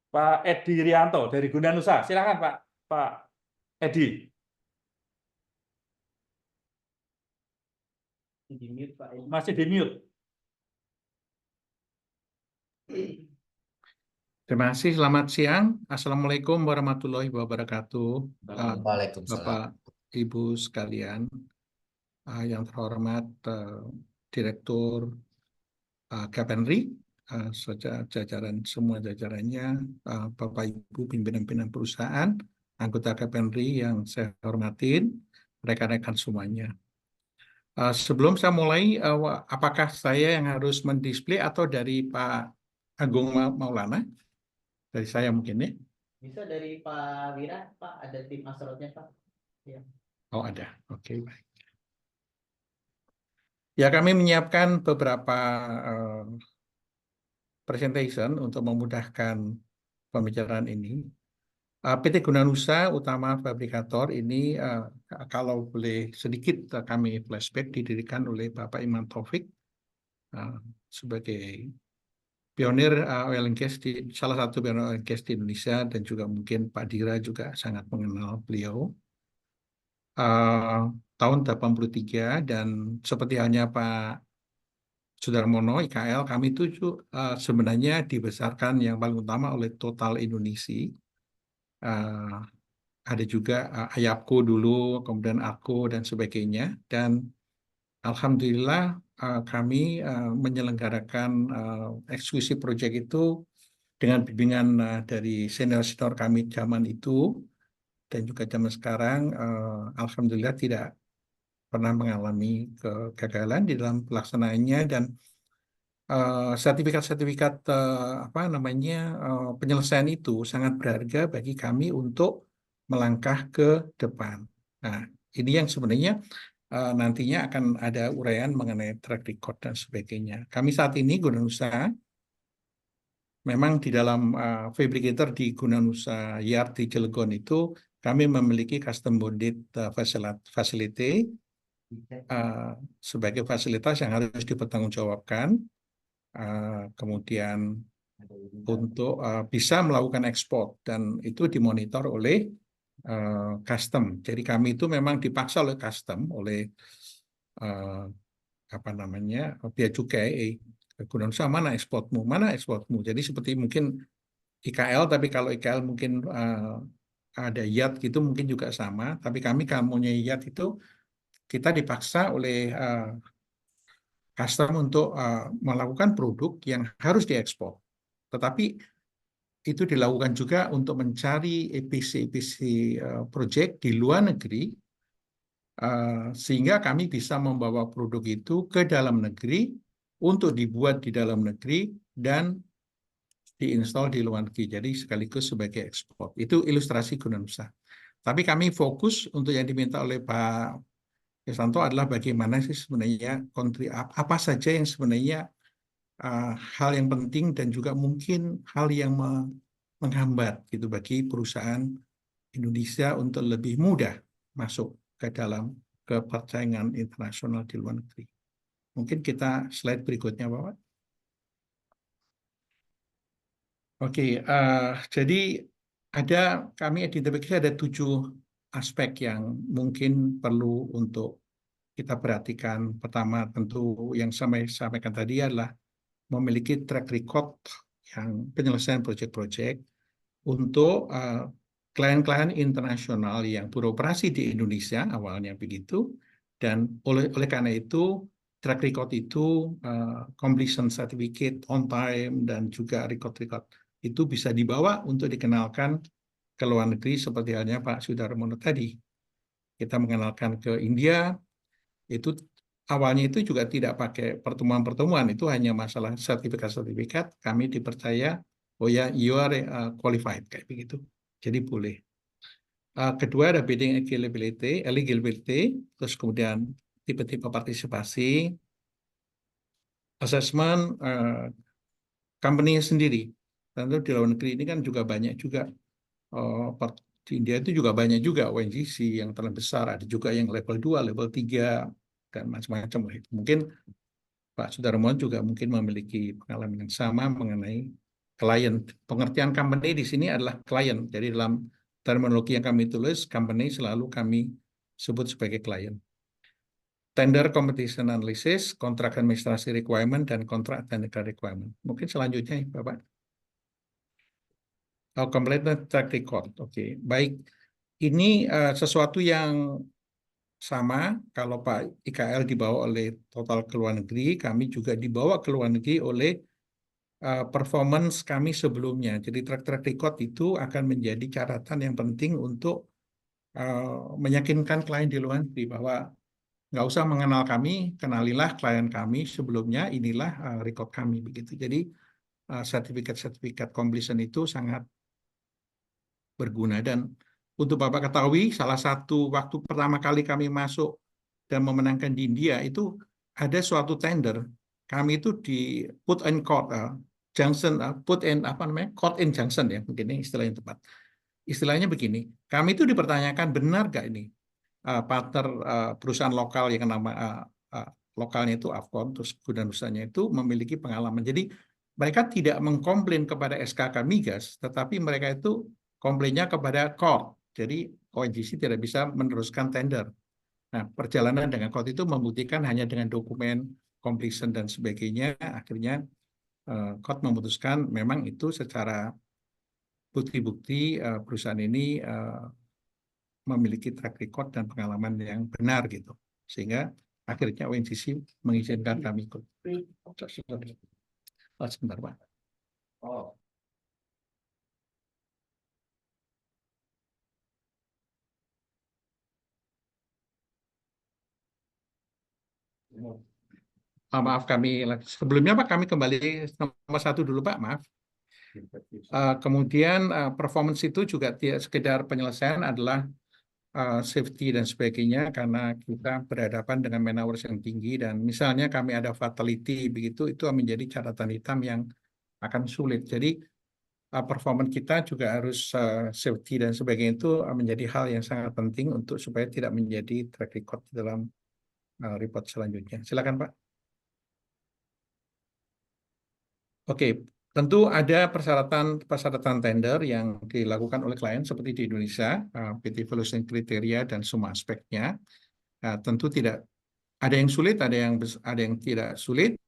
Pak Edi Rianto dari Guna Nusa. Silakan Pak. Pak Edi. Di mute, Pak Edi. Masih di mute. Terima kasih, selamat siang. Assalamualaikum warahmatullahi wabarakatuh. Waalaikumsalam. Bapak, Ibu sekalian, yang terhormat Direktur Kepenri, jajaran semua jajarannya, Bapak Ibu pimpinan-pimpinan perusahaan, anggota Kepenri yang saya hormatin, rekan-rekan semuanya. Sebelum saya mulai, apakah saya yang harus mendisplay atau dari Pak Agung Maulana? Dari saya mungkin ya. Bisa dari Pak Wira, Pak, ada tim Asrotnya, Pak. Ya. Oh ada, oke baik. Ya kami menyiapkan beberapa presentation untuk memudahkan pembicaraan ini. PT Guna Nusa Utama Fabrikator ini kalau boleh sedikit kami flashback didirikan oleh Bapak Iman Taufik sebagai pionir oil and gas salah satu pionir oil and gas di Indonesia, dan juga mungkin Pak Dira juga sangat mengenal beliau. Tahun 83, dan seperti halnya Pak Sudarmono IKL, kami itu sebenarnya dibesarkan yang paling utama oleh Total Indonesia. Ada juga Ayapko dulu, kemudian Arko dan sebagainya, dan alhamdulillah kami menyelenggarakan eksekusi proyek itu dengan bimbingan dari senior-senior kami zaman itu, dan juga zaman sekarang, alhamdulillah tidak pernah mengalami kegagalan di dalam pelaksanaannya, dan sertifikat-sertifikat penyelesaian itu sangat berharga bagi kami untuk melangkah ke depan. Nah, ini yang sebenarnya nantinya akan ada uraian mengenai track record dan sebagainya. Kami saat ini Guna Nusa memang di dalam fabricator di Guna Nusa Yard di Cilegon itu kami memiliki custom bonded facility sebagai fasilitas yang harus dipertanggungjawabkan, kemudian untuk bisa melakukan ekspor, dan itu dimonitor oleh custom. Jadi kami itu memang dipaksa oleh custom, oleh bea cukai, Guna Nusa mana ekspormu. Jadi seperti mungkin IKL, tapi kalau IKL mungkin ada yacht gitu mungkin juga sama, tapi kami punya yacht itu kita dipaksa oleh custom untuk melakukan produk yang harus diekspor. Tetapi itu dilakukan juga untuk mencari EPC project di luar negeri, sehingga kami bisa membawa produk itu ke dalam negeri untuk dibuat di dalam negeri dan diinstal di luar negeri. Jadi sekaligus sebagai ekspor. Itu ilustrasi Guna Nusa. Tapi kami fokus untuk yang diminta oleh Pak Yesanto adalah bagaimana sih sebenarnya apa saja yang sebenarnya hal yang penting dan juga mungkin hal yang menghambat gitu bagi perusahaan Indonesia untuk lebih mudah masuk ke dalam persaingan internasional di luar negeri. Mungkin kita slide berikutnya, Bapak. Oke, jadi kami identifikasi ada 7 aspek yang mungkin perlu untuk kita perhatikan. Pertama, tentu yang saya sampaikan tadi adalah memiliki track record yang penyelesaian proyek-proyek untuk klien-klien internasional yang beroperasi di Indonesia, awalnya begitu, dan oleh karena itu track record itu, completion certificate, on time, dan juga record-record itu bisa dibawa untuk dikenalkan ke luar negeri seperti halnya Pak Sudarmono tadi. Kita mengenalkan ke India, itu awalnya itu juga tidak pakai pertemuan-pertemuan, itu hanya masalah sertifikat-sertifikat, kami dipercaya, oh ya, you are qualified, kayak begitu. Jadi boleh. Kedua ada bidding eligibility, terus kemudian tipe-tipe partisipasi, assessment, company sendiri. Tentu di luar negeri ini kan juga banyak juga, di India itu juga banyak juga ONGC yang terlalu besar, ada juga yang level 2, level 3, dan macam-macam. Mungkin Pak Sudarmono juga mungkin memiliki pengalaman yang sama mengenai klien. Pengertian company di sini adalah klien. Jadi dalam terminologi yang kami tulis, company selalu kami sebut sebagai klien. Tender competition analysis, kontrak administrasi requirement, dan kontrak technical requirement. Mungkin selanjutnya, Bapak. Oh, complete track record. Oke, baik. Ini sesuatu yang sama kalau Pak IKL dibawa oleh Total ke luar negeri, kami juga dibawa ke luar negeri oleh performance kami sebelumnya. Jadi track record itu akan menjadi catatan yang penting untuk meyakinkan klien di luar negeri bahwa nggak usah mengenal kami, kenalilah klien kami sebelumnya, inilah record kami begitu. Jadi sertifikat-sertifikat completion itu sangat berguna. Dan untuk Bapak ketahui, salah satu waktu pertama kali kami masuk dan memenangkan di India itu ada suatu tender. Kami itu di put in court, junction, put in apa namanya, court in junction ya, mungkin ini istilah yang tepat. Istilahnya begini, kami itu dipertanyakan benar gak ini partner perusahaan lokal yang nama lokalnya itu Afcon, terus Gudanusanya itu memiliki pengalaman. Jadi mereka tidak mengkomplain kepada SKK Migas, tetapi mereka itu komplainnya kepada court. Jadi ONGC tidak bisa meneruskan tender. Nah, perjalanan dengan court itu membuktikan hanya dengan dokumen completion dan sebagainya, akhirnya court memutuskan memang itu secara bukti-bukti perusahaan ini memiliki track record dan pengalaman yang benar gitu. Sehingga akhirnya ONGC mengizinkan kami ikut. Sebentar, Pak. Oh. Maaf kami sebelumnya Pak, kami kembali nomor 1 dulu Pak, maaf. Kemudian performance itu juga tidak sekedar penyelesaian, adalah safety dan sebagainya, karena kita berhadapan dengan man hours yang tinggi, dan misalnya kami ada fatality begitu, itu menjadi catatan hitam yang akan sulit. Jadi performance kita juga harus safety dan sebagainya itu menjadi hal yang sangat penting untuk supaya tidak menjadi track record dalam report selanjutnya. Silakan Pak. Oke, tentu ada persyaratan tender yang dilakukan oleh klien seperti di Indonesia, PT Evaluation Kriteria dan semua aspeknya. Tentu tidak ada yang sulit, ada yang tidak sulit,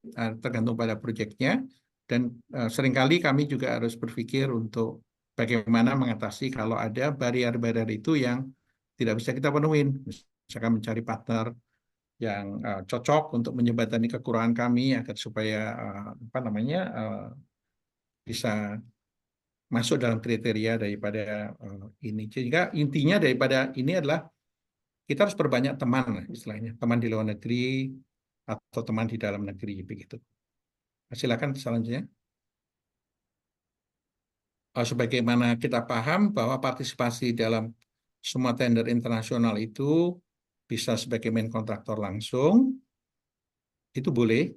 tergantung pada proyeknya. Dan seringkali kami juga harus berpikir untuk bagaimana mengatasi kalau ada barrier-barrier itu yang tidak bisa kita penuhin. Misalkan mencari partner yang cocok untuk menjembatani kekurangan kami agar supaya bisa masuk dalam kriteria daripada ini. Sehingga intinya daripada ini adalah kita harus perbanyak teman, istilahnya teman di luar negeri atau teman di dalam negeri begitu. Silakan selanjutnya. Sebagaimana kita paham bahwa partisipasi dalam semua tender internasional itu bisa sebagai main kontraktor langsung, itu boleh,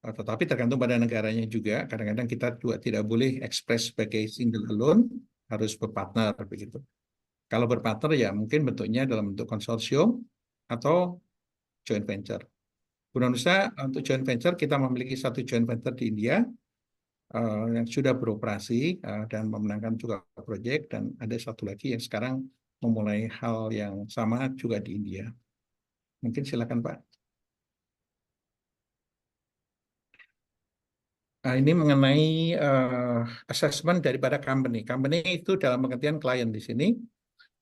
tetapi tergantung pada negaranya juga. Kadang-kadang kita juga tidak boleh ekspres sebagai single alone, harus berpartner begitu. Kalau berpartner ya mungkin bentuknya dalam bentuk konsorsium atau joint venture. Gunanusa untuk joint venture kita memiliki satu joint venture di India yang sudah beroperasi dan memenangkan juga proyek, dan ada satu lagi yang sekarang memulai hal yang sama juga di India. Mungkin silakan Pak. Ini mengenai assessment daripada company. Company itu dalam pengertian klien di sini.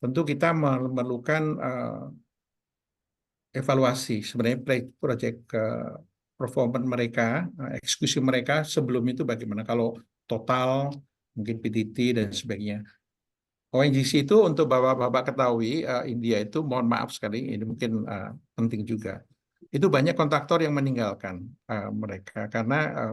Tentu kita memerlukan evaluasi sebenarnya proyek performance mereka, eksekusi mereka sebelum itu bagaimana. Kalau total, mungkin PTT dan sebagainya. ONGC itu untuk Bapak ketahui, India itu mohon maaf sekali, ini mungkin penting juga. Itu banyak kontraktor yang meninggalkan mereka karena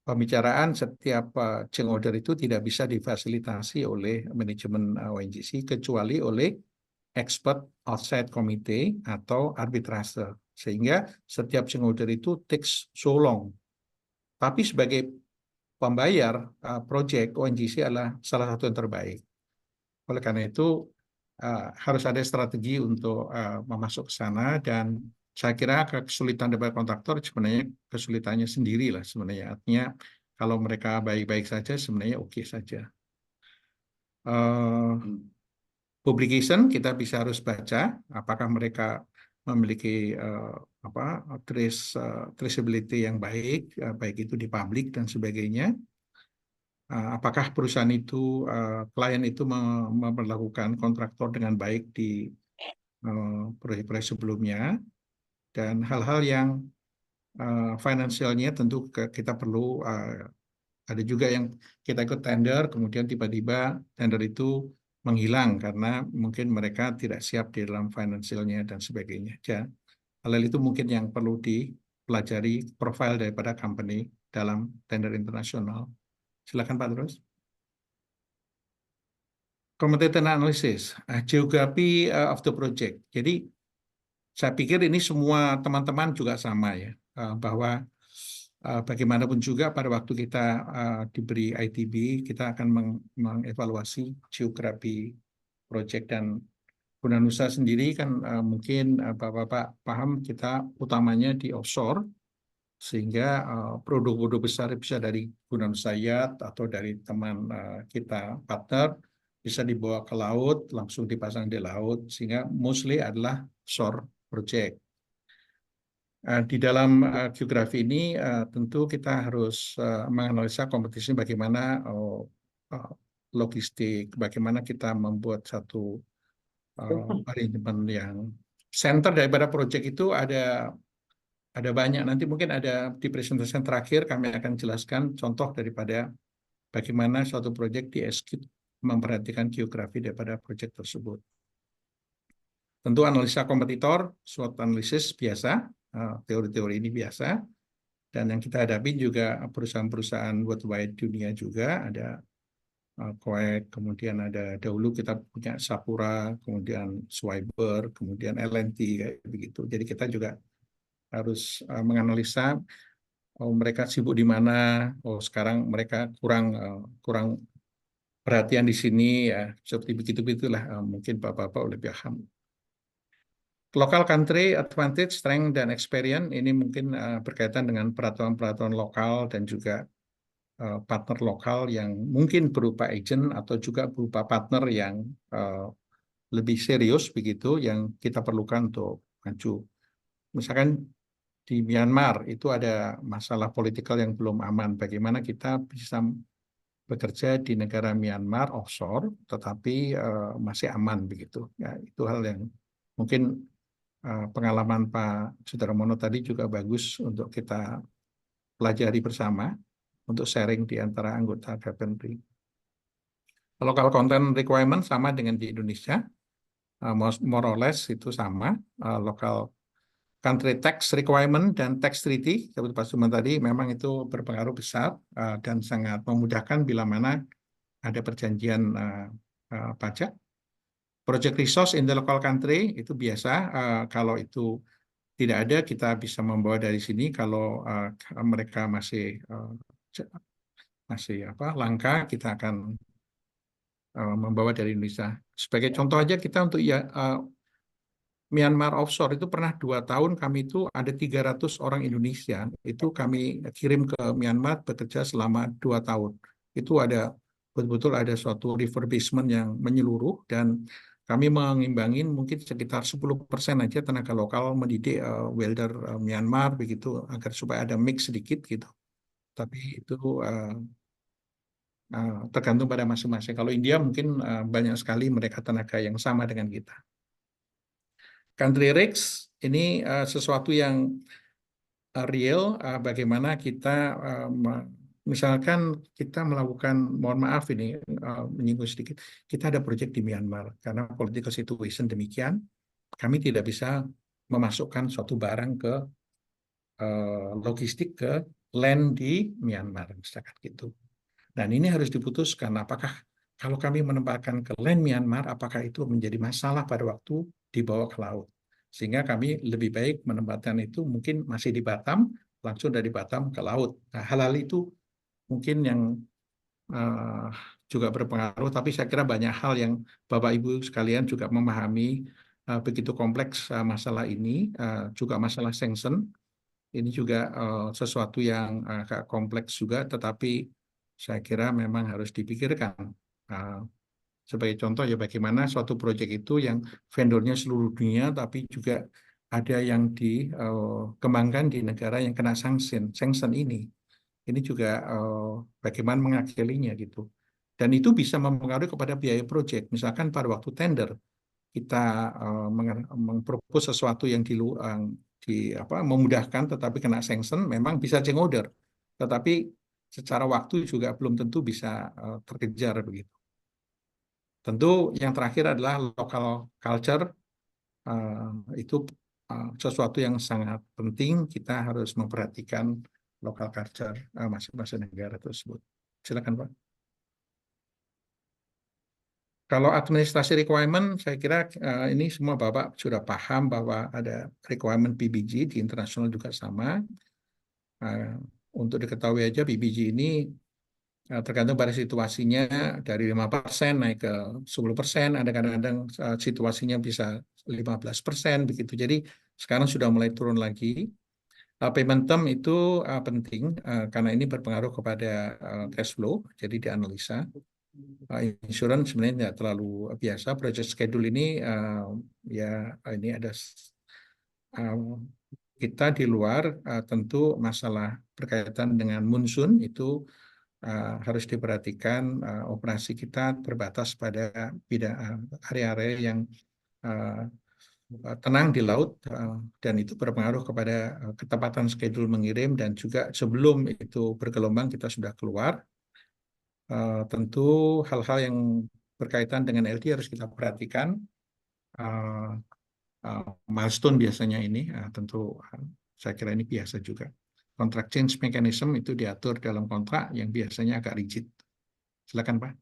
pembicaraan setiap change order itu tidak bisa difasilitasi oleh manajemen ONGC kecuali oleh expert outside committee atau arbitrase, sehingga setiap change order itu takes so long. Tapi sebagai pembayar project, ONGC adalah salah satu yang terbaik. Oleh karena itu harus ada strategi untuk memasuk ke sana, dan saya kira kesulitan dari kontraktor sebenarnya kesulitannya sendiri lah sebenarnya. Artinya Kalau mereka baik-baik saja, sebenarnya oke saja. Eh, Publication kita bisa harus baca apakah mereka memiliki traceability yang baik, baik itu di publik dan sebagainya. Apakah perusahaan itu, klien itu memperlakukan kontraktor dengan baik di proyek-proyek sebelumnya, dan hal-hal yang finansialnya tentu kita perlu. Ada juga yang kita ikut tender, kemudian tiba-tiba tender itu menghilang karena mungkin mereka tidak siap di dalam finansialnya dan sebagainya. Ya, hal itu mungkin yang perlu dipelajari profil daripada company dalam tender internasional. Silakan Pak terus. Competitor analysis, geography of the project. Jadi saya pikir ini semua teman-teman juga sama ya, bahwa bagaimanapun juga pada waktu kita diberi ITB, kita akan mengevaluasi geografi proyek. Dan Guna Nusa sendiri kan mungkin Bapak-Bapak paham kita utamanya di offshore, sehingga produk-produk besar bisa dari Guna Nusa Yacht atau dari teman kita partner bisa dibawa ke laut, langsung dipasang di laut, sehingga mostly adalah offshore project. Di dalam geografi ini tentu kita harus menganalisa kompetisi bagaimana logistik, bagaimana kita membuat satu arrangement yang center daripada proyek itu ada banyak. Nanti mungkin ada di presentasi terakhir kami akan jelaskan contoh daripada bagaimana suatu proyek di-execute memperhatikan geografi daripada proyek tersebut. Tentu analisa kompetitor, SWOT analisis biasa, teori-teori ini biasa, dan yang kita hadapi juga perusahaan-perusahaan worldwide dunia juga, ada Koek, kemudian ada dahulu kita punya Sapura, kemudian Swiber, kemudian L&T, kayak begitu. Jadi kita juga harus menganalisa mereka sibuk di mana, sekarang mereka kurang perhatian di sini, ya seperti begitu-begitulah, mungkin Bapak-Bapak lebih paham. Local country advantage, strength, dan experience ini mungkin berkaitan dengan peraturan-peraturan lokal dan juga partner lokal yang mungkin berupa agent atau juga berupa partner yang lebih serius begitu yang kita perlukan untuk maju. Misalkan di Myanmar itu ada masalah politikal yang belum aman. Bagaimana kita bisa bekerja di negara Myanmar offshore tetapi masih aman begitu. Ya, itu hal yang mungkin pengalaman Pak Sudarmono tadi juga bagus untuk kita pelajari bersama untuk sharing di antara anggota Gapentry. Local content requirement sama dengan di Indonesia, more or less itu sama. Local country tax requirement dan tax treaty, seperti Pak Suman tadi, memang itu berpengaruh besar dan sangat memudahkan bila mana ada perjanjian pajak. Project resource in the local country itu biasa, kalau itu tidak ada kita bisa membawa dari sini. Kalau mereka masih langka, kita akan membawa dari Indonesia. Sebagai contoh aja kita untuk Myanmar offshore itu pernah 2 tahun kami itu ada 300 orang Indonesia itu kami kirim ke Myanmar bekerja selama 2 tahun. Itu ada betul-betul ada suatu refurbishment yang menyeluruh dan kami mengimbangi mungkin sekitar 10% aja tenaga lokal mendidik welder Myanmar begitu agar supaya ada mix sedikit gitu. Tapi itu tergantung pada masing-masing. Kalau India mungkin banyak sekali mereka tenaga yang sama dengan kita. Country risks ini sesuatu yang real, bagaimana kita misalkan kita melakukan, mohon maaf ini menyinggung sedikit, kita ada proyek di Myanmar karena political situation demikian, kami tidak bisa memasukkan suatu barang ke logistik ke land di Myanmar, misalkan gitu. Dan ini harus diputuskan apakah kalau kami menempatkan ke land Myanmar, apakah itu menjadi masalah pada waktu dibawa ke laut. Sehingga kami lebih baik menempatkan itu mungkin masih di Batam, langsung dari Batam ke laut. Nah, hal-hal itu mungkin yang juga berpengaruh, tapi saya kira banyak hal yang Bapak Ibu sekalian juga memahami begitu kompleks masalah ini, juga masalah sanction. Ini juga sesuatu yang agak kompleks juga, tetapi saya kira memang harus dipikirkan. Uh, Sebagai contoh ya bagaimana suatu proyek itu yang vendornya seluruh dunia, tapi juga ada yang dikembangkan di negara yang kena sanction ini. Ini juga bagaimana mengakhirinya gitu. Dan itu bisa mempengaruhi kepada biaya proyek. Misalkan pada waktu tender kita mengpropose sesuatu yang memudahkan tetapi kena sanction, memang bisa change order. Tetapi secara waktu juga belum tentu bisa terkejar begitu. Tentu yang terakhir adalah local culture, itu sesuatu yang sangat penting. Kita harus memperhatikan local culture masing-masing negara tersebut. Silakan Pak. Kalau administrasi requirement, saya kira ini semua Bapak sudah paham bahwa ada requirement PBG, di internasional juga sama. Untuk diketahui aja PBG ini tergantung pada situasinya, dari 5% naik ke 10%, ada kadang-kadang situasinya bisa 15% begitu. Jadi sekarang sudah mulai turun lagi. Payment term itu penting karena ini berpengaruh kepada cash flow, jadi dianalisa. Insurance sebenarnya tidak terlalu biasa. Project schedule ini ya ini ada kita di luar tentu masalah berkaitan dengan monsoon itu harus diperhatikan. Operasi kita terbatas pada area-area yang tenang di laut, dan itu berpengaruh kepada ketepatan schedule mengirim, dan juga sebelum itu bergelombang kita sudah keluar. Tentu hal-hal yang berkaitan dengan LD harus kita perhatikan. Milestone biasanya ini tentu saya kira ini biasa juga. Contract change mechanism itu diatur dalam kontrak yang biasanya agak rigid. Silakan Pak.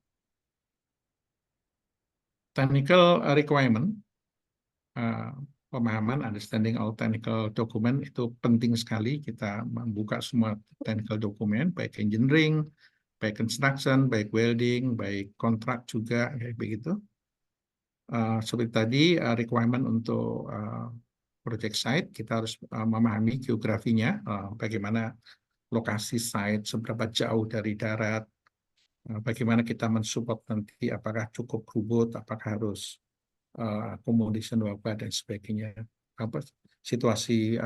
Technical requirement, pemahaman, understanding all technical document itu penting sekali. Kita membuka semua technical document, baik engineering, baik construction, baik welding, baik kontrak juga, kayak begitu. Seperti tadi, requirement untuk project site, kita harus memahami geografinya, bagaimana lokasi site, seberapa jauh dari darat, bagaimana kita mensupport nanti, apakah cukup rumput, apakah harus accommodation wabah dan sebagainya, situasi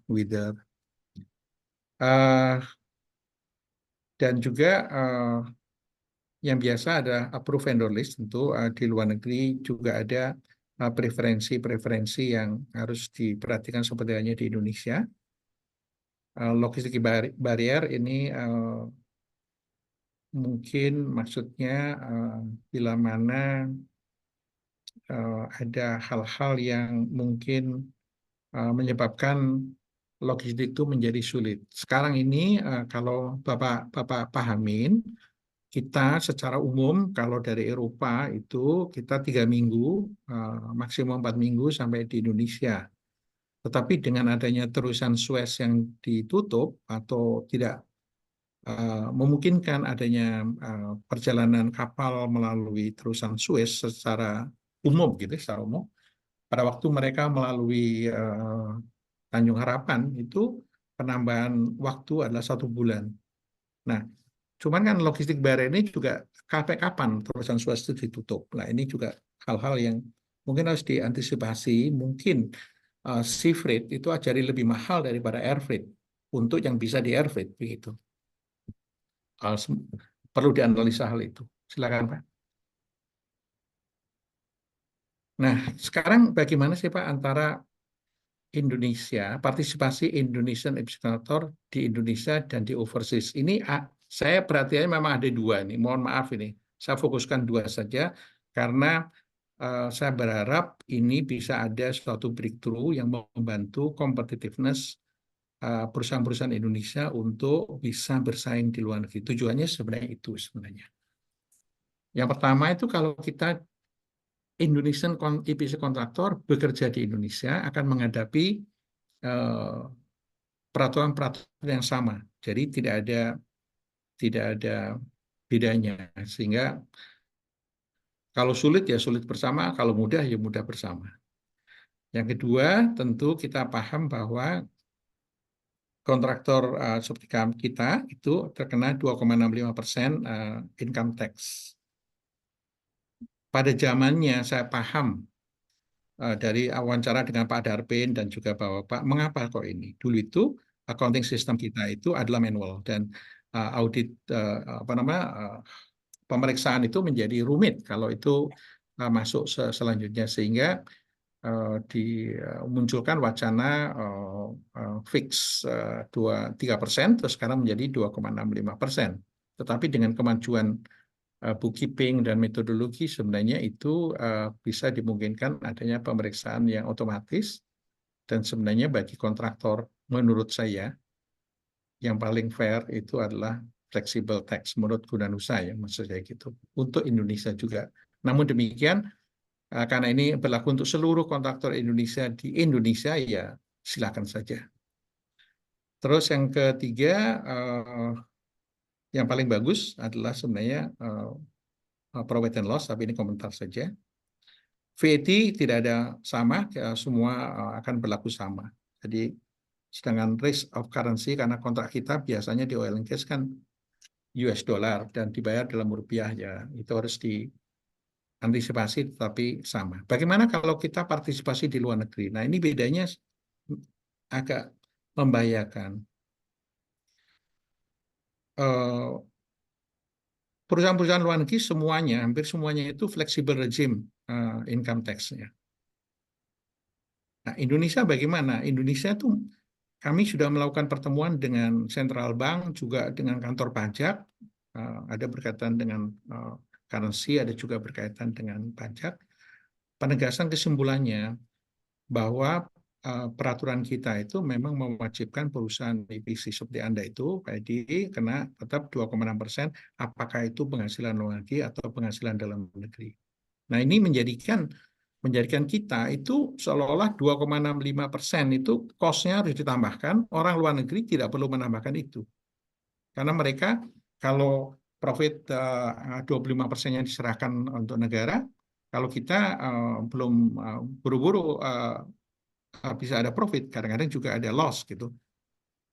weather. Dan juga yang biasa ada approved vendor list, tentu di luar negeri juga ada preferensi-preferensi yang harus diperhatikan seperti halnya di Indonesia. Logistik barrier ini mungkin maksudnya bila mana ada hal-hal yang mungkin menyebabkan logistik itu menjadi sulit. Sekarang ini kalau Bapak pahamin, kita secara umum kalau dari Eropa itu kita 3 minggu, maksimum 4 minggu sampai di Indonesia. Tetapi dengan adanya terusan Suez yang ditutup atau tidak memungkinkan adanya perjalanan kapal melalui terusan Suez secara umum gitu, secara umum. Pada waktu mereka melalui Tanjung Harapan itu penambahan waktu adalah 1 bulan. Nah, cuman kan logistik barrier ini juga kapan terusan Suez itu ditutup. Nah, ini juga hal-hal yang mungkin harus diantisipasi. Mungkin sea freight itu jadi lebih mahal daripada air freight untuk yang bisa di air freight begitu. Perlu dianalisa hal itu. Silakan Pak. Nah, sekarang bagaimana sih Pak antara Indonesia, partisipasi Indonesian Epicenter di Indonesia dan di overseas? Ini saya perhatiannya memang ada 2 nih. Mohon maaf ini, saya fokuskan 2 saja karena saya berharap ini bisa ada suatu breakthrough yang membantu competitiveness perusahaan-perusahaan Indonesia untuk bisa bersaing di luar negeri. Tujuannya sebenarnya itu sebenarnya. Yang pertama itu kalau kita Indonesian EPC kontraktor bekerja di Indonesia akan menghadapi peraturan-peraturan yang sama. Jadi tidak ada bedanya. Sehingga kalau sulit ya sulit bersama, kalau mudah ya mudah bersama. Yang kedua, tentu kita paham bahwa kontraktor seperti kita itu terkena 2,65% income tax. Pada zamannya saya paham dari wawancara dengan Pak Darpin dan juga Bapak, mengapa kok ini? Dulu itu accounting system kita itu adalah manual dan audit pemeriksaan itu menjadi rumit kalau itu masuk selanjutnya, sehingga dimunculkan wacana fix 3%, terus sekarang menjadi 2,65%. Tetapi dengan kemajuan bookkeeping dan metodologi sebenarnya itu bisa dimungkinkan adanya pemeriksaan yang otomatis, dan sebenarnya bagi kontraktor menurut saya yang paling fair itu adalah flexible tax menurut Gunanusa ya, maksud saya gitu, untuk Indonesia juga. Namun demikian karena ini berlaku untuk seluruh kontraktor Indonesia di Indonesia, ya silakan saja. Terus yang ketiga, yang paling bagus adalah sebenarnya profit and loss, tapi ini komentar saja. VAT tidak ada sama, semua akan berlaku sama. Jadi sedangkan risk of currency, karena kontrak kita biasanya di oil and gas kan US dollar dan dibayar dalam rupiah, ya itu harus diantisipasi tetapi sama. Bagaimana kalau kita partisipasi di luar negeri? Nah ini bedanya agak membahayakan. Perusahaan-perusahaan luar negeri semuanya, hampir semuanya itu flexible regime income tax-nya. Nah, Indonesia bagaimana? Indonesia tuh kami sudah melakukan pertemuan dengan Central Bank, juga dengan kantor pajak, ada berkaitan dengan currency, ada juga berkaitan dengan pajak. Penegasan kesimpulannya bahwa peraturan kita itu memang mewajibkan perusahaan EPC seperti Anda itu, Pak Edi, kena tetap 2,6%, apakah itu penghasilan luar negeri atau penghasilan dalam negeri. Nah, ini menjadikan kita itu seolah-olah 2,65% itu cost-nya harus ditambahkan, orang luar negeri tidak perlu menambahkan itu. Karena mereka kalau profit 25%-nya diserahkan untuk negara, kalau kita belum buru-buru bisa ada profit, kadang-kadang juga ada loss gitu.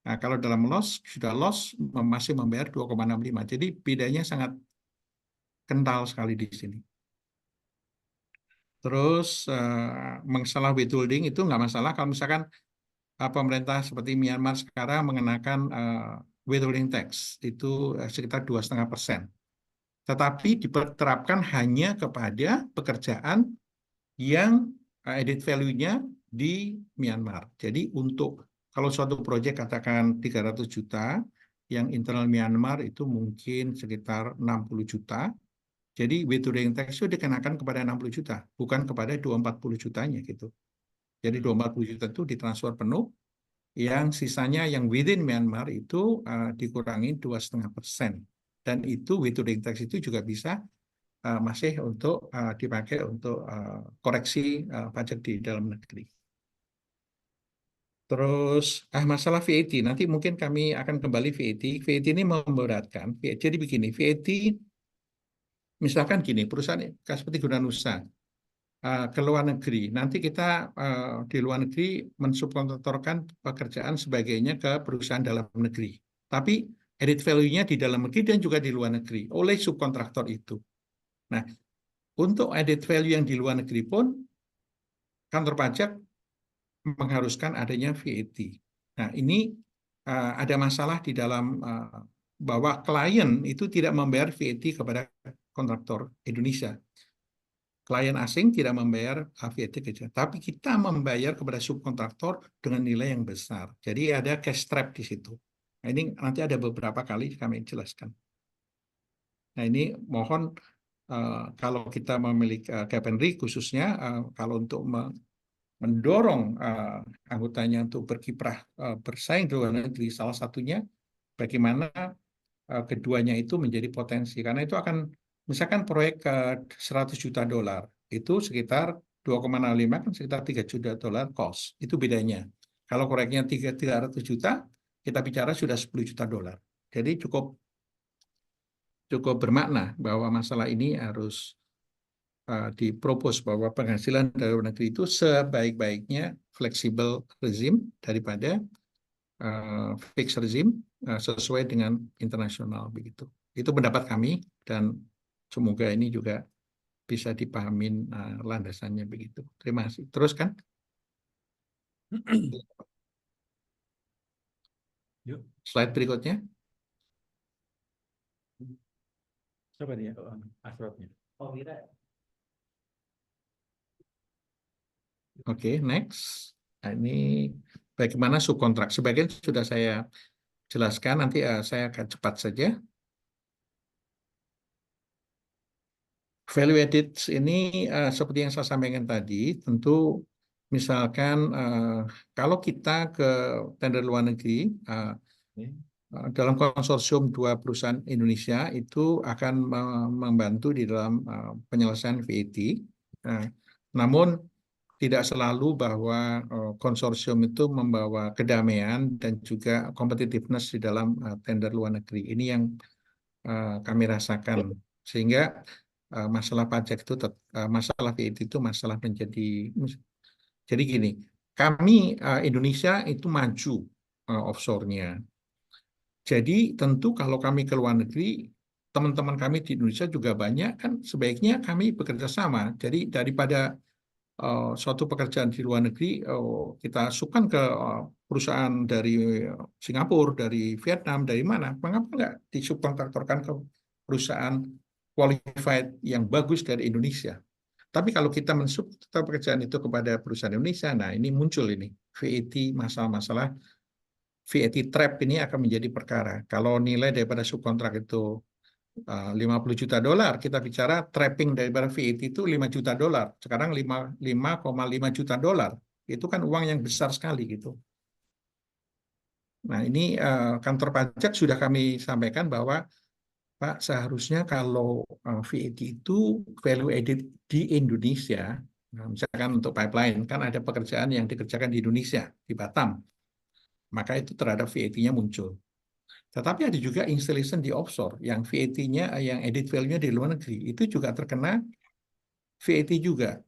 Nah, kalau dalam loss, sudah loss masih membayar 2,65. Jadi bedanya sangat kental sekali di sini. Terus masalah withholding itu nggak masalah kalau misalkan pemerintah seperti Myanmar sekarang mengenakan withholding tax itu sekitar 2,5%. Tetapi diterapkan hanya kepada pekerjaan yang added value-nya di Myanmar. Jadi untuk kalau suatu proyek katakan 300 juta, yang internal Myanmar itu mungkin sekitar 60 juta. Jadi withholding tax itu dikenakan kepada 60 juta, bukan kepada 240 jutanya gitu. Jadi 240 juta itu ditransfer penuh, yang sisanya yang within Myanmar itu dikurangi 2,5%. Dan itu withholding tax itu juga bisa masih untuk dipakai untuk koreksi pajak di dalam negeri. Terus masalah VAT, nanti mungkin kami akan kembali VAT. VAT ini memberatkan. Jadi begini, VAT misalkan gini, perusahaan seperti Gunanusa ke luar negeri, nanti kita di luar negeri mensubkontraktorkan pekerjaan sebagainya ke perusahaan dalam negeri. Tapi added value-nya di dalam negeri dan juga di luar negeri oleh subkontraktor itu. Nah, untuk added value yang di luar negeri pun kantor pajak mengharuskan adanya VAT. Nah, ini ada masalah di dalam bahwa klien itu tidak membayar VAT kepada kontraktor Indonesia. Klien asing tidak membayar VAT kecil, tapi kita membayar kepada subkontraktor dengan nilai yang besar. Jadi ada cash trap di situ. Nah, ini nanti ada beberapa kali kami jelaskan. Nah, ini mohon kalau kita memiliki Kepenri khususnya kalau untuk mendorong anggotanya untuk berkiprah bersaing di luar negeri, salah satunya bagaimana keduanya itu menjadi potensi, karena itu akan misalkan proyek 100 juta dolar itu sekitar 2,65 kan sekitar 3 juta dolar cost, itu bedanya. Kalau proyeknya 300 juta kita bicara sudah 10 juta dolar. Jadi cukup bermakna bahwa masalah ini harus dipropos bahwa penghasilan dari luar negeri itu sebaik-baiknya fleksibel rezim daripada fixed regime sesuai dengan internasional begitu. Itu pendapat kami dan semoga ini juga bisa dipahamin landasannya begitu. Terima kasih. Terus kan? Yuk, Slide berikutnya. coba dia asrotnya. Pak Wira, Oke, next. Nah, ini bagaimana subkontrak. Sebagian sudah saya jelaskan, nanti saya akan cepat saja. Value added ini seperti yang saya sampaikan tadi, tentu misalkan kalau kita ke tender luar negeri, dalam konsorsium 2 perusahaan Indonesia itu akan membantu di dalam penyelesaian VAT. Namun tidak selalu bahwa konsorsium itu membawa kedamaian dan juga competitiveness di dalam tender luar negeri. Ini yang kami rasakan, sehingga masalah pajak itu masalah VAT itu masalah menjadi. Jadi gini, kami Indonesia itu maju offshore-nya. Jadi tentu kalau kami ke luar negeri, teman-teman kami di Indonesia juga banyak, kan sebaiknya kami bekerja sama. Jadi daripada suatu pekerjaan di luar negeri, kita masukkan ke perusahaan dari Singapura, dari Vietnam, dari mana, mengapa nggak disubkontraktorkan ke perusahaan qualified yang bagus dari Indonesia? Tapi kalau kita mensubkontraktor pekerjaan itu kepada perusahaan Indonesia, nah ini muncul ini VAT, masalah-masalah VAT trap ini akan menjadi perkara. Kalau nilai daripada subkontrak itu $50 juta, kita bicara trapping daripada VAT itu $5 juta. Sekarang $5,5 juta. Itu kan uang yang besar sekali gitu. Nah, ini kantor pajak sudah kami sampaikan bahwa Pak, seharusnya kalau VAT itu value added di Indonesia, nah, misalkan untuk pipeline, kan ada pekerjaan yang dikerjakan di Indonesia, di Batam, maka itu terhadap VAT-nya muncul. Tetapi ada juga installation di offshore yang VAT-nya, yang added value-nya di luar negeri, itu juga terkena VAT juga.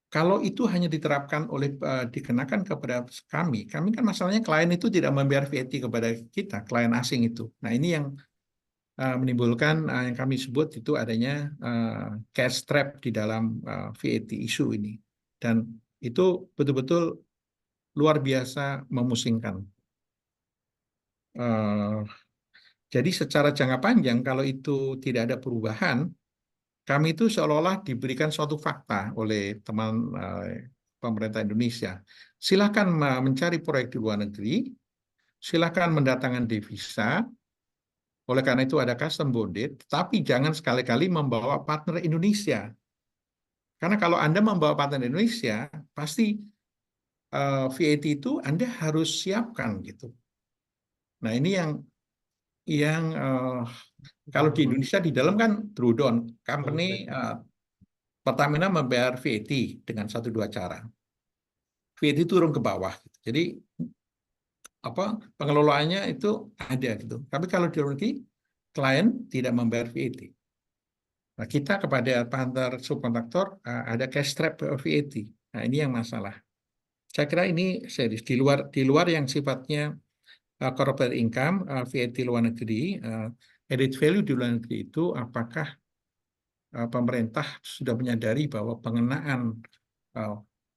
Kalau itu hanya diterapkan dikenakan kepada kami kan masalahnya klien itu tidak membayar VAT kepada kita, klien asing itu. Nah, ini yang menimbulkan yang kami sebut itu adanya cash trap di dalam VAT isu ini. Dan itu betul-betul luar biasa memusingkan. Jadi secara jangka panjang, kalau itu tidak ada perubahan, kami itu seolah-olah diberikan suatu fakta oleh teman pemerintah Indonesia. Silakan mencari proyek di luar negeri, silakan mendatangkan devisa, oleh karena itu ada custom bonded, tapi jangan sekali-kali membawa partner Indonesia. Karena kalau Anda membawa partner Indonesia, pasti VAT itu Anda harus siapkan gitu. Nah, ini yang kalau di Indonesia di dalam kan drawdown, company Pertamina membayar VAT dengan 1-2 cara. VAT turun ke bawah. Jadi pengelolaannya itu ada gitu. Tapi kalau di luar negeri, klien tidak membayar VAT. Nah, kita kepada antar subkontraktor ada cash trap VAT. Nah, ini yang masalah. Saya kira ini serius di luar yang sifatnya corporate income, VAT luar negeri, added value di luar negeri itu apakah pemerintah sudah menyadari bahwa pengenaan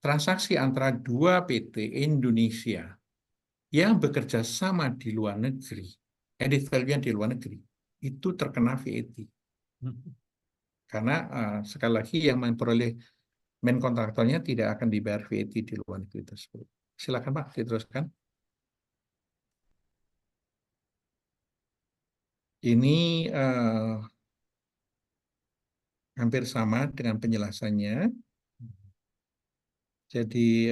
transaksi antara 2 PT Indonesia yang bekerja sama di luar negeri, added value di luar negeri, itu terkena VAT. Karena sekali lagi yang memperoleh main kontraktornya tidak akan dibayar VAT di luar negeri tersebut. Silakan Pak, diteruskan. Ini hampir sama dengan penjelasannya. Jadi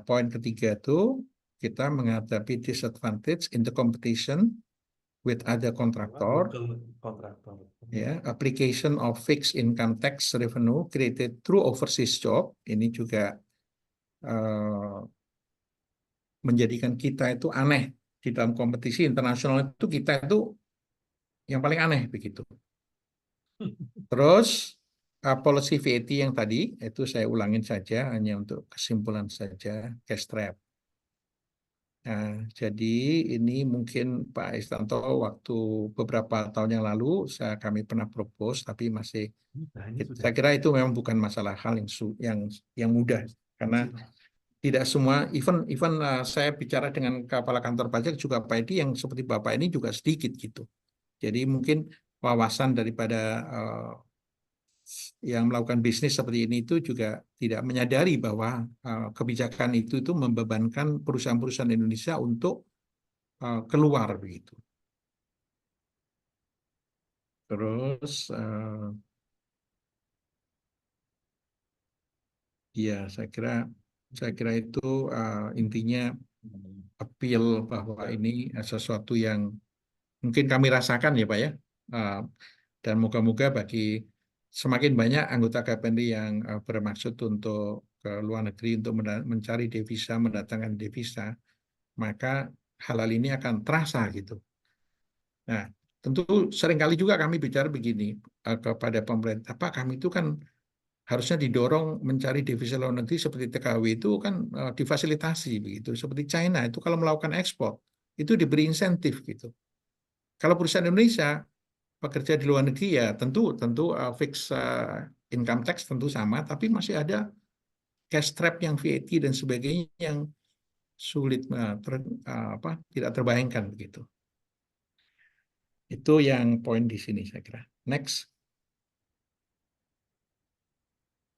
poin ketiga itu kita menghadapi disadvantage in the competition with other contractor. Ya, application of fixed income tax revenue created through overseas job ini juga menjadikan kita itu aneh di dalam kompetisi internasional, itu kita itu yang paling aneh begitu. Terus policy VAT yang tadi itu saya ulangin saja hanya untuk kesimpulan saja, cash trap. Nah, jadi ini mungkin Pak Istanto waktu beberapa tahun yang lalu kami pernah propose, tapi masih Bahannya sudah saya kira itu memang bukan masalah hal yang mudah karena tidak semua even saya bicara dengan kepala kantor pajak juga Pak Edi yang seperti Bapak ini juga sedikit gitu. Jadi mungkin wawasan daripada yang melakukan bisnis seperti ini itu juga tidak menyadari bahwa kebijakan itu membebankan perusahaan-perusahaan Indonesia untuk keluar begitu. Terus ya saya kira itu intinya appeal bahwa ini sesuatu yang mungkin kami rasakan ya Pak ya. Dan moga-moga bagi semakin banyak anggota KPND yang bermaksud untuk ke luar negeri untuk mencari devisa, mendatangkan devisa, maka hal-hal ini akan terasa gitu. Nah, tentu seringkali juga kami bicara begini kepada pemerintah, Pak, kami itu kan harusnya didorong mencari devisa luar negeri seperti TKW itu kan difasilitasi begitu. Seperti China itu kalau melakukan ekspor itu diberi insentif gitu. Kalau perusahaan Indonesia pekerja di luar negeri ya tentu fix income tax tentu sama, tapi masih ada cash trap yang VAT dan sebagainya yang sulit tidak terbayangkan begitu. Itu yang poin di sini saya kira. Next.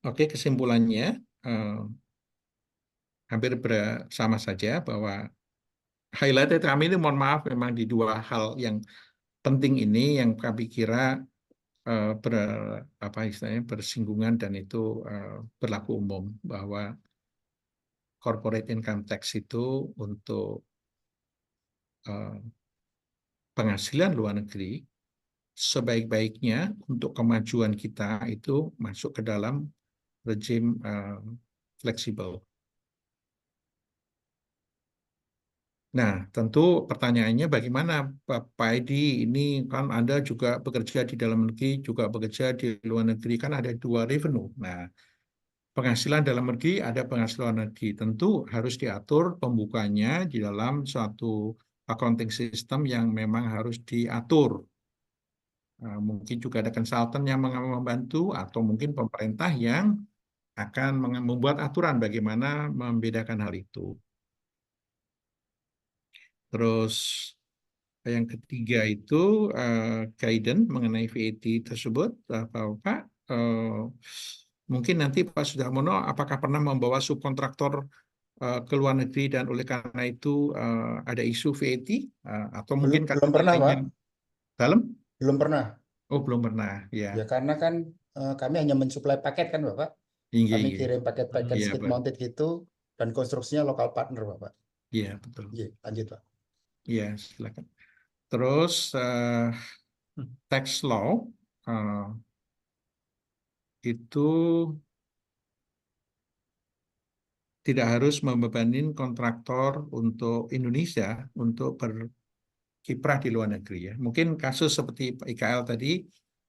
Oke, kesimpulannya hampir sama saja bahwa highlight kami ini mohon maaf memang di dua hal yang penting ini yang kami kira istilahnya bersinggungan dan itu berlaku umum bahwa corporate income tax itu untuk penghasilan luar negeri sebaik-baiknya untuk kemajuan kita itu masuk ke dalam rejim fleksibel. Nah, tentu pertanyaannya bagaimana Pak Edi, ini kan Anda juga bekerja di dalam negeri, juga bekerja di luar negeri, kan ada dua revenue. Nah, penghasilan dalam negeri ada penghasilan luar negeri. Tentu harus diatur pembukanya di dalam suatu accounting system yang memang harus diatur. Mungkin juga ada konsultan yang membantu atau mungkin pemerintah yang akan membuat aturan bagaimana membedakan hal itu. Terus yang ketiga itu guidance mengenai VAT tersebut, Pak. Mungkin nanti Pak Sudarmono apakah pernah membawa subkontraktor ke luar negeri dan oleh karena itu ada isu VAT atau mungkin Belum karena pernah, Pak. nilainya dalam? Belum pernah. Oh, belum pernah. Ya, Ya, karena kan kami hanya mensuplai paket kan, Bapak. iya, Kami iya, kirim paket-paket iya, skid Pak. mounted gitu, dan konstruksinya lokal partner, Bapak. Iya, betul. Iya, lanjut, Pak. Iya, silakan. Terus tax law itu tidak harus membebani kontraktor untuk Indonesia untuk berkiprah di luar negeri ya. Mungkin kasus seperti Pak IKL tadi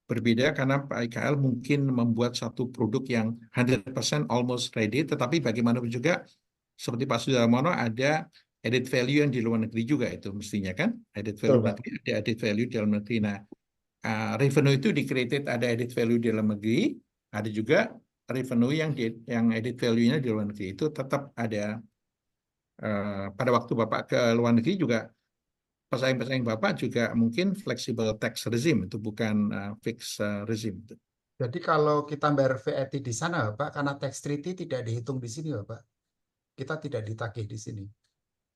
berbeda karena Pak IKL mungkin membuat satu produk yang 100% almost ready, tetapi bagaimanapun juga seperti Pak Sudarmono ada added value yang di luar negeri juga itu mestinya kan, added Betul, value Pak. negeri, ada added value di dalam negeri. Nah, revenue itu di-created ada added value di dalam negeri, ada juga revenue yang added value-nya di luar negeri itu tetap ada. Pada waktu Bapak ke luar negeri juga pesaing-pesaing Bapak juga mungkin flexible tax regime itu bukan fixed regime. Jadi kalau kita bayar VAT di sana, Bapak, karena tax treaty tidak dihitung di sini, Bapak. Kita tidak ditagih di sini.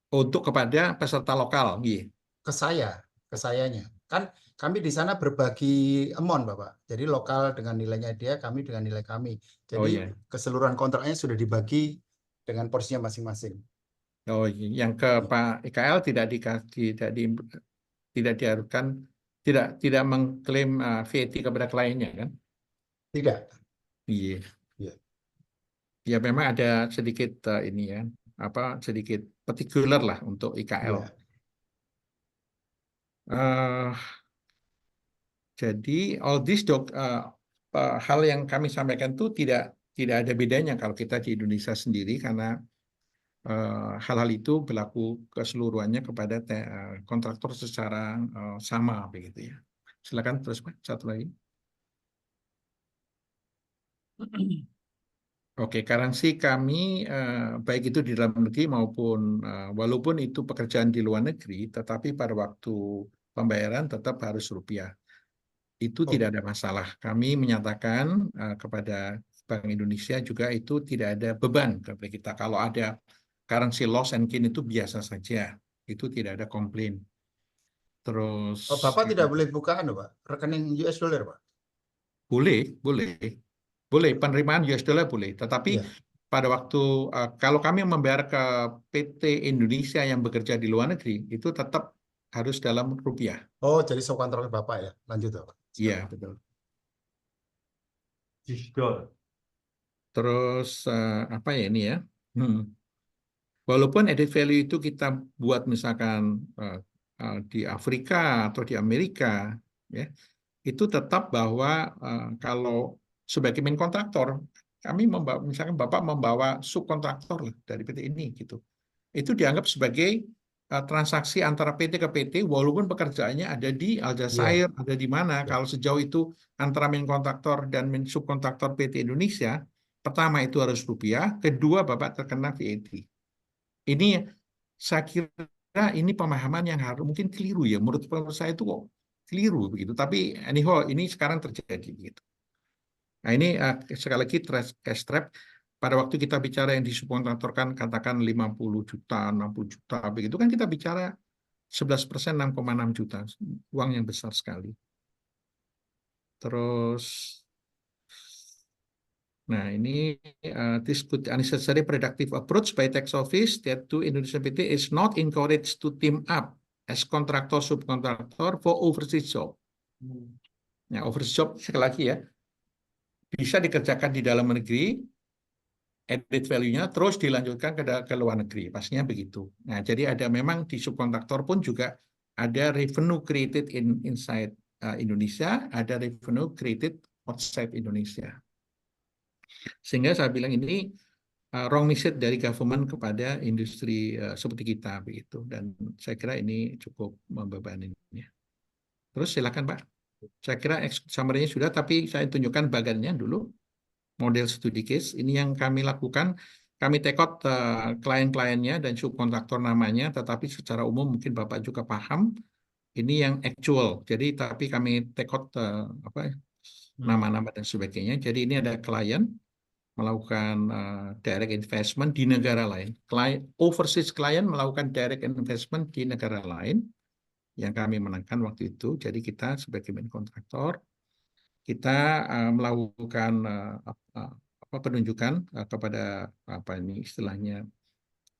Untuk kepada peserta lokal, iya. Ke sayanya. Kan kami di sana berbagi amount, Bapak. Jadi lokal dengan nilainya dia, kami dengan nilai kami. Oh Jadi ya, keseluruhan kontraknya sudah dibagi dengan porsinya masing-masing. oh yang ke Pak IKL tidak diharuskan tidak mengklaim VAT kepada kliennya kan? Tidak. Iya. Iya. Ya memang ada sedikit ini ya, sedikit partikular lah untuk IKL. Iya. Jadi all this hal yang kami sampaikan itu tidak ada bedanya kalau kita di Indonesia sendiri karena hal-hal itu berlaku keseluruhannya kepada kontraktor secara sama begitu ya. Silakan terus Pak, satu lagi. Oke, currency kami baik itu di dalam negeri maupun walaupun itu pekerjaan di luar negeri, tetapi pada waktu pembayaran tetap harus rupiah. Itu Oh. tidak ada masalah. Kami menyatakan kepada Bank Indonesia juga itu tidak ada beban kepada kita. Kalau ada currency loss and gain itu biasa saja. Itu tidak ada komplain. Terus Oh, Bapak tidak boleh buka Pak, rekening US dollar, Pak. boleh. Penerimaan US dollar boleh. Tetapi Iya. pada waktu kalau kami membayar ke PT Indonesia yang bekerja di luar negeri itu tetap harus dalam rupiah. Oh, jadi subkontraktor Bapak ya. Lanjut, Pak. Iya, betul. Jisdol. Terus apa ya ini ya? Walaupun added value itu kita buat misalkan di Afrika atau di Amerika, ya, itu tetap bahwa kalau sebagai main kontraktor, kami membawa, misalkan Bapak membawa subkontraktor lah dari PT ini gitu, itu dianggap sebagai transaksi antara PT ke PT, walaupun pekerjaannya ada di Aljazair, ada di mana. Kalau sejauh itu antara main kontraktor dan main subkontraktor PT Indonesia, pertama itu harus rupiah, kedua Bapak terkena VAT. Ini saya kira ini pemahaman yang harus mungkin keliru ya. Menurut saya itu kok keliru begitu. Tapi anyhow ini sekarang terjadi gitu. Nah ini sekali lagi cash trap. Pada waktu kita bicara yang disubkontraktorkan katakan 50 juta, 60 juta begitu kan kita bicara 11% 6,6 juta. Uang yang besar sekali. Terus nah, ini this could unnecessary productive approach by tax office that to Indonesian PT is not encouraged to team up as contractor subkontraktor for overseas job. Nah, overseas job sekali lagi ya, bisa dikerjakan di dalam negeri, added value-nya terus dilanjutkan ke luar negeri, pastinya begitu. Nah, jadi ada memang di subkontraktor pun juga ada revenue created inside Indonesia, ada revenue created outside Indonesia. Sehingga saya bilang ini wrong message dari government kepada industri seperti kita begitu, dan saya kira ini cukup membebani. Terus silakan Pak. Saya kira summary-nya sudah, tapi saya tunjukkan bagannya dulu. Model studi case ini yang kami lakukan. Kami take out klien-kliennya dan subkontraktor namanya, tetapi secara umum mungkin Bapak juga paham. Ini yang actual. Jadi tapi kami take out nama-nama dan sebagainya. Jadi ini ada klien melakukan direct investment di negara lain. Overseas client melakukan direct investment di negara lain yang kami menangkan waktu itu. Jadi kita sebagai main kontraktor, kita melakukan penunjukan kepada apa ini istilahnya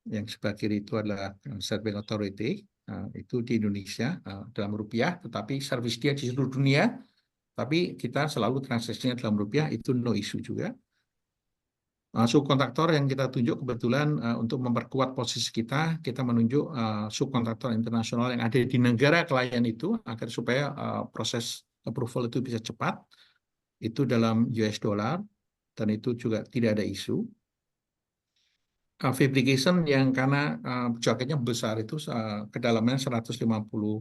yang sebelah kiri itu adalah Serving Authority, itu di Indonesia dalam rupiah, tetapi service dia di seluruh dunia, tapi kita selalu transaksinya dalam rupiah, itu no issue juga. Subkontraktor yang kita tunjuk kebetulan untuk memperkuat posisi kita menunjuk subkontraktor internasional yang ada di negara klien itu agar supaya proses approval itu bisa cepat. Itu dalam US dollar dan itu juga tidak ada isu. Fabrication yang karena jaketnya besar itu kedalamannya 150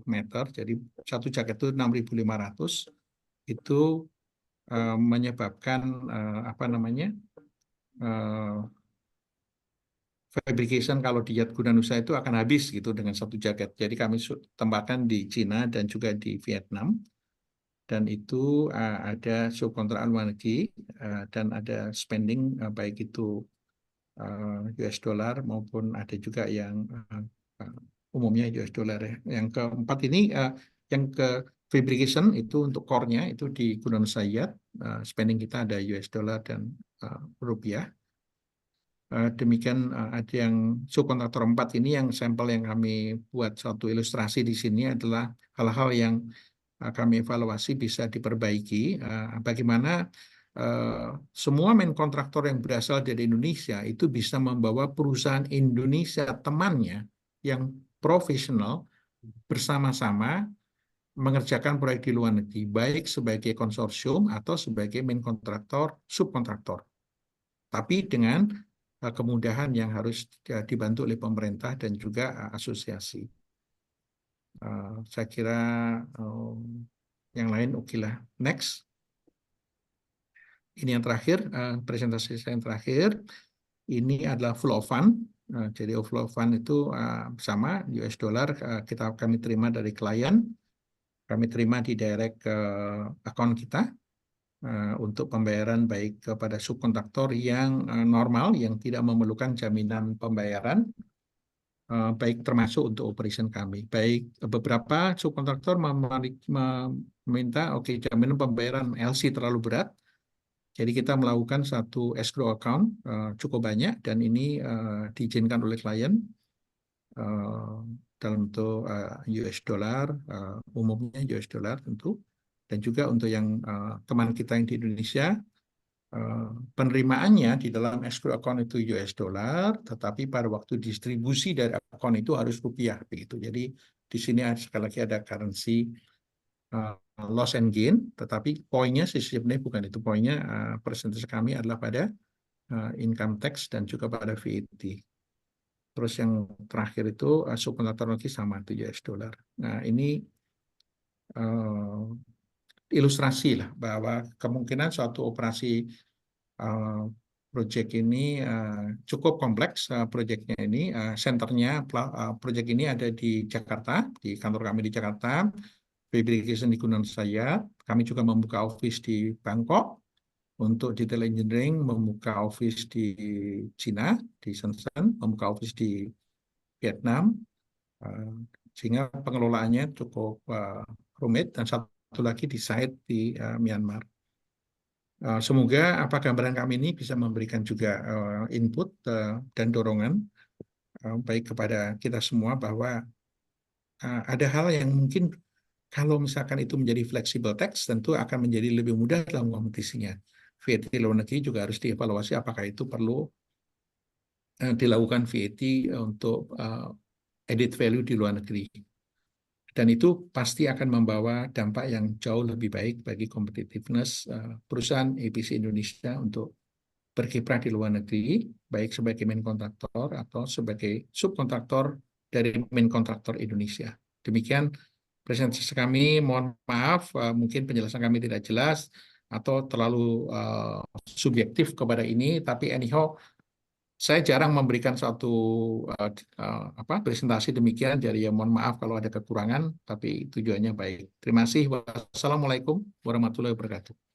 meter, jadi satu jaket itu 6.500, itu menyebabkan apa namanya? Fabrication kalau di Yat Gunanusa itu akan habis gitu dengan satu jaket. Jadi kami tempatkan di Cina dan juga di Vietnam. Dan itu ada subkontrak luar negeri dan ada spending baik itu US dollar maupun ada juga yang umumnya US dollar ya. Yang keempat ini yang ke fabrication itu untuk core-nya itu di Gunanusa Yat, spending kita ada US dollar dan rupiah. Demikian ada yang subkontraktor 4 ini yang sampel yang kami buat satu ilustrasi di sini adalah hal-hal yang kami evaluasi bisa diperbaiki. Bagaimana semua main kontraktor yang berasal dari Indonesia itu bisa membawa perusahaan Indonesia temannya yang profesional bersama-sama mengerjakan proyek di luar negeri, baik sebagai konsorsium atau sebagai main kontraktor, subkontraktor. Tapi dengan kemudahan yang harus dibantu oleh pemerintah dan juga asosiasi. Saya kira yang lain oke lah. Next. Ini yang terakhir, presentasi saya yang terakhir. Ini adalah flow of fund. Jadi flow of fund itu sama US dollar kami terima dari klien, kami terima di direct ke akun kita untuk pembayaran baik kepada subkontraktor yang normal, yang tidak memerlukan jaminan pembayaran, baik termasuk untuk operation kami. Baik beberapa subkontraktor meminta jaminan pembayaran LC terlalu berat. Jadi kita melakukan satu escrow account cukup banyak dan ini diizinkan oleh klien dalam bentuk US dollar, umumnya US dollar tentu, dan juga untuk yang teman kita yang di Indonesia, penerimaannya di dalam escrow account itu US dollar, tetapi pada waktu distribusi dari account itu harus rupiah begitu. Jadi di sini sekali lagi ada currency loss and gain, tetapi poinnya sebenarnya bukan itu. Poinnya persentase kami adalah pada income tax dan juga pada VAT. Terus yang terakhir itu subkontraktor lagi sama itu US dollar. Nah ini ilustrasi lah bahwa kemungkinan suatu operasi proyek ini cukup kompleks. Proyeknya ini senternya proyek ini ada di Jakarta, di kantor kami di Jakarta. Fabrication di Gunung Sayat. Kami juga membuka office di Bangkok untuk detail engineering, membuka office di Cina, di Shenzhen, membuka office di Vietnam, sehingga pengelolaannya cukup rumit, dan satu lagi di site di Myanmar. Semoga gambaran kami ini bisa memberikan juga input dan dorongan baik kepada kita semua bahwa ada hal yang mungkin kalau misalkan itu menjadi flexible tax, tentu akan menjadi lebih mudah dalam kompetisinya. VAT di luar negeri juga harus dievaluasi apakah itu perlu dilakukan VAT untuk added value di luar negeri. Dan itu pasti akan membawa dampak yang jauh lebih baik bagi competitiveness perusahaan EPC Indonesia untuk berkiprah di luar negeri, baik sebagai main kontraktor atau sebagai subkontraktor dari main kontraktor Indonesia. Demikian presentasi kami, mohon maaf mungkin penjelasan kami tidak jelas atau terlalu subjektif kepada ini, tapi anyhow saya jarang memberikan suatu presentasi demikian, jadi ya mohon maaf kalau ada kekurangan, tapi tujuannya baik. Terima kasih. Wassalamualaikum warahmatullahi wabarakatuh.